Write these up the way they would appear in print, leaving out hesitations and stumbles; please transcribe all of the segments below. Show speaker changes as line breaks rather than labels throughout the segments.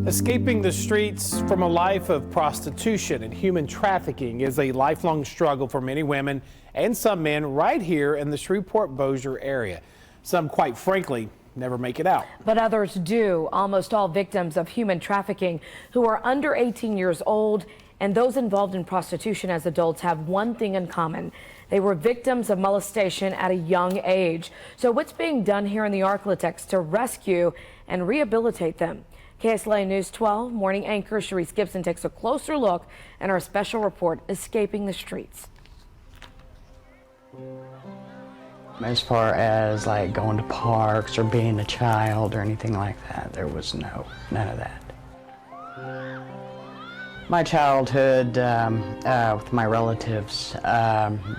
Escaping the streets from a life of prostitution and human trafficking is a lifelong struggle for many women and some men right here in the Shreveport-Bossier area. Some, quite frankly, never make it out. But
others do. Almost all victims of human trafficking who are under 18 years old and those involved in prostitution as adults have one thing in common. They were victims of molestation at a young age. So what's being done here in the Arklatex to rescue and rehabilitate them? KSLA News 12 morning anchor Sharice Gibson takes a closer look in our special report, Escaping the Streets.
As far as like going to parks or being a child or anything like that, there was none of that. My childhood with my relatives,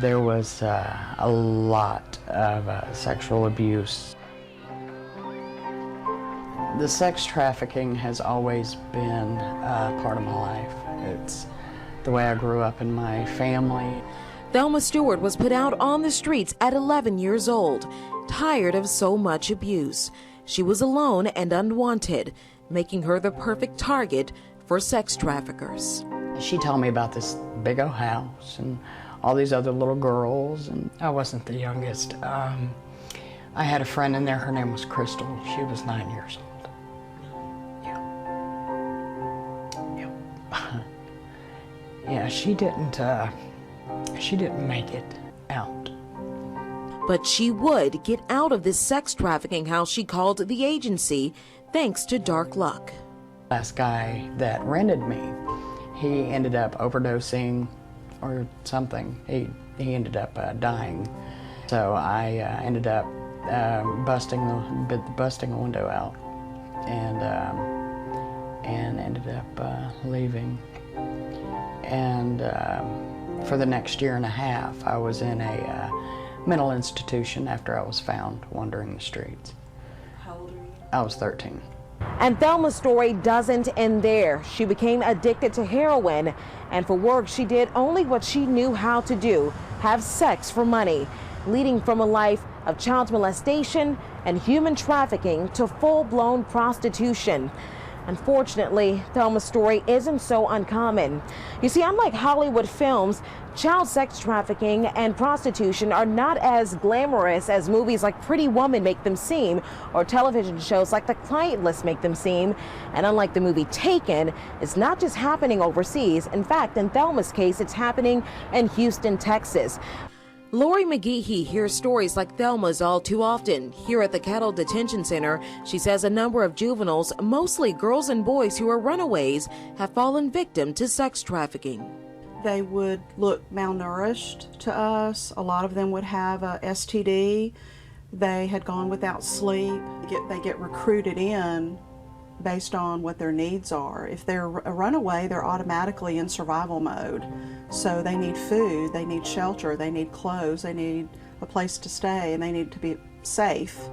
there was a lot of sexual abuse. The sex trafficking has always been part of my life. It's the way I grew up in my family.
Thelma Stewart was put out on the streets at 11 years old, tired of so much abuse. She was alone and unwanted, making her the perfect target for sex traffickers.
She told me about this big old house and all these other little girls, and I wasn't the youngest. I had a friend in there, her name was Crystal. She was 9 years old. Yeah, she didn't make it out.
But she would get out of this sex trafficking house she called the agency, thanks to dark luck.
Last guy that rented me, he ended up overdosing or something. He ended up dying. So I ended up busting the window out and ended up leaving. And for the next year and a half, I was in a mental institution after I was found wandering the streets.
How old are you?
I was 13.
And Thelma's story doesn't end there. She became addicted to heroin, and for work she did only what she knew how to do, have sex for money, leading from a life of child molestation and human trafficking to full-blown prostitution. Unfortunately, Thelma's story isn't so uncommon. You see, unlike Hollywood films, child sex trafficking and prostitution are not as glamorous as movies like Pretty Woman make them seem, or television shows like The Client List make them seem. And unlike the movie Taken, it's not just happening overseas. In fact, in Thelma's case, it's happening in Houston, Texas.
Lori McGehee hears stories like Thelma's all too often. Here at the Cattle Detention Center, she says a number of juveniles, mostly girls and boys who are runaways, have fallen victim to sex trafficking.
They would look malnourished to us. A lot of them would have a STD. They had gone without sleep. They get recruited in based on what their needs are. If they're a runaway, they're automatically in survival mode. So they need food, they need shelter, they need clothes, they need a place to stay, and they need to be safe.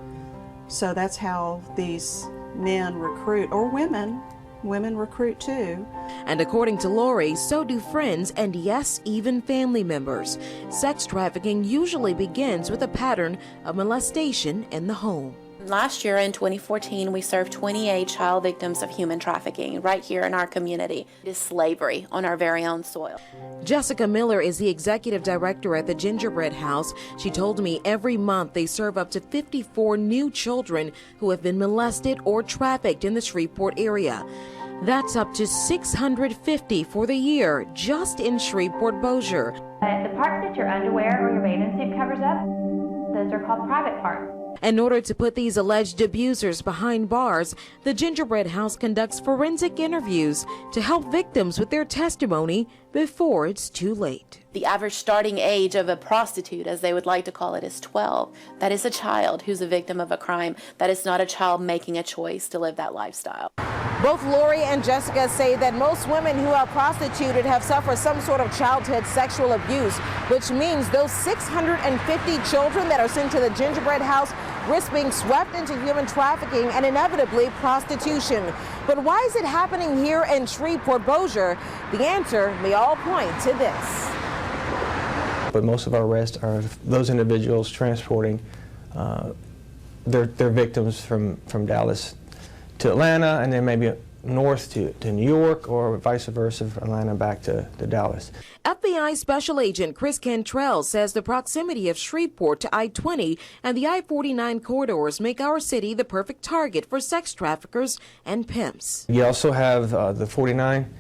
So that's how these men recruit, or women recruit too.
And according to Lori, so do friends and yes, even family members. Sex trafficking usually begins with a pattern of molestation in the home.
Last year in 2014, we served 28 child victims of human trafficking right here in our community. It is slavery on our very own soil.
Jessica Miller is the executive director at the Gingerbread House. She told me every month they serve up to 54 new children who have been molested or trafficked in the Shreveport area. That's up to 650 for the year just in Shreveport-Bossier.
The parts that your underwear or your bathing suit covers up, those are called private parts.
In order to put these alleged abusers behind bars, the Gingerbread House conducts forensic interviews to help victims with their testimony before it's too late.
The average starting age of a prostitute, as they would like to call it, is 12. That is a child who's a victim of a crime. That is not a child making a choice to live that lifestyle.
Both Lori and Jessica say that most women who are prostituted have suffered some sort of childhood sexual abuse, which means those 650 children that are sent to the Gingerbread House risk being swept into human trafficking and inevitably prostitution. But why is it happening here in Shreveport-Bossier? The answer may all point to this.
But most of our arrests are those individuals transporting their victims from Dallas to Atlanta, and then maybe north to New York or vice versa, from Atlanta back to Dallas.
FBI Special Agent Chris Cantrell says the proximity of Shreveport to I-20 and the I-49 corridors make our city the perfect target for sex traffickers and pimps.
You also have the 49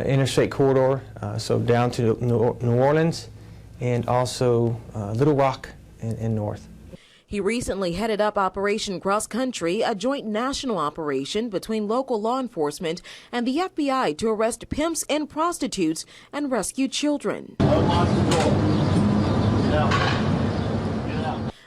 interstate corridor, so down to New Orleans, and also Little Rock in north.
He recently headed up Operation Cross Country, a joint national operation between local law enforcement and the FBI to arrest pimps and prostitutes and rescue children.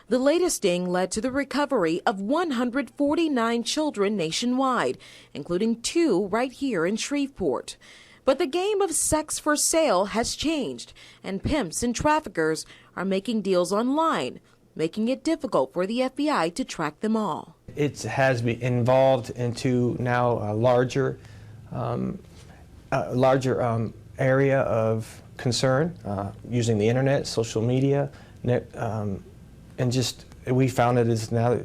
The latest sting led to the recovery of 149 children nationwide, including 2 right here in Shreveport. But the game of sex for sale has changed, and pimps and traffickers are making deals online, making it difficult for the FBI to track them all.
It has been involved into now a larger area of concern using the internet, social media, and just we found it is now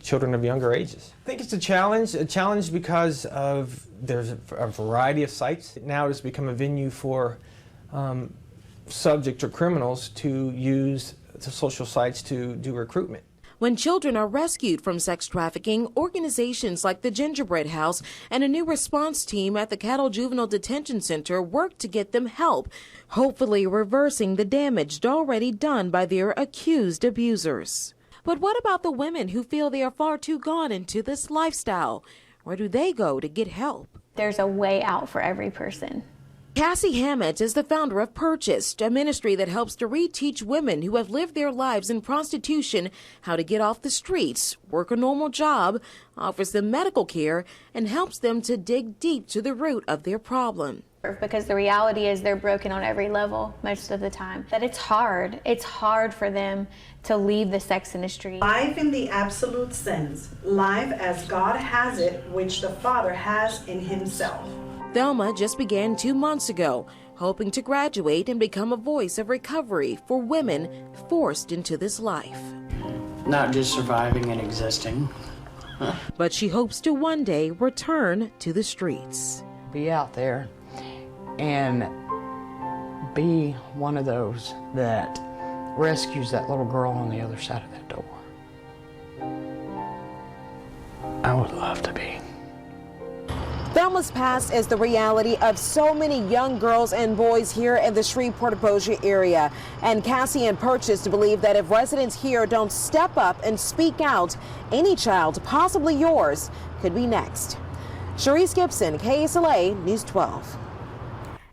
children of younger ages. I think it's a challenge because of there's a variety of sites. Now it's become a venue for subject or criminals to use the social sites to do recruitment.
When children are rescued from sex trafficking, organizations like the Gingerbread House and a new response team at the Cattle Juvenile Detention Center work to get them help, hopefully reversing the damage already done by their accused abusers. But what about the women who feel they are far too gone into this lifestyle? Where do they go to get help?
There's a way out for every person.
Cassie Hammett is the founder of Purchased, a ministry that helps to reteach women who have lived their lives in prostitution how to get off the streets, work a normal job, offers them medical care, and helps them to dig deep to the root of their problem.
Because the reality is they're broken on every level most of the time. That it's hard. It's hard for them to leave the sex industry.
Life in the absolute sense, life as God has it, which the Father has in himself.
Thelma just began 2 months ago, hoping to graduate and become a voice of recovery for women forced into this life.
Not just surviving and existing.
But she hopes to one day return to the streets.
Be out there and be one of those that rescues that little girl on the other side of that door. I would love to be.
Thelma's past is the reality of so many young girls and boys here in the Shreveport-Bossier area. And Cassie and Purchase believe that if residents here don't step up and speak out, any child, possibly yours, could be next. Sharice Gibson, KSLA News 12.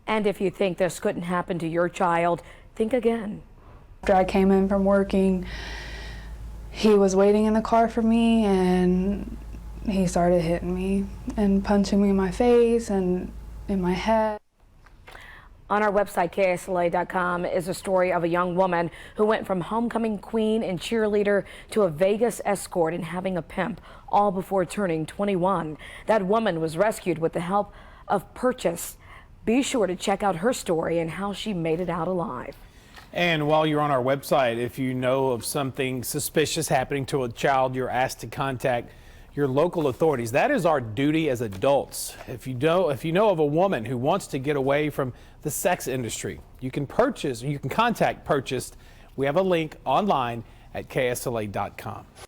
And if you think this couldn't happen to your child, think again.
After I came in from working, he was waiting in the car for me, and he started hitting me and punching me in my face and in my head.
On our website, KSLA.com, is a story of a young woman who went from homecoming queen and cheerleader to a Vegas escort and having a pimp, all before turning 21. That woman was rescued with the help of Purchase. Be sure to check out her story and how she made it out alive.
And while you're on our website, if you know of something suspicious happening to a child, you're asked to contact your local authorities. That is our duty as adults. If you know of a woman who wants to get away from the sex industry, you can contact Purchased. We have a link online at KSLA.com.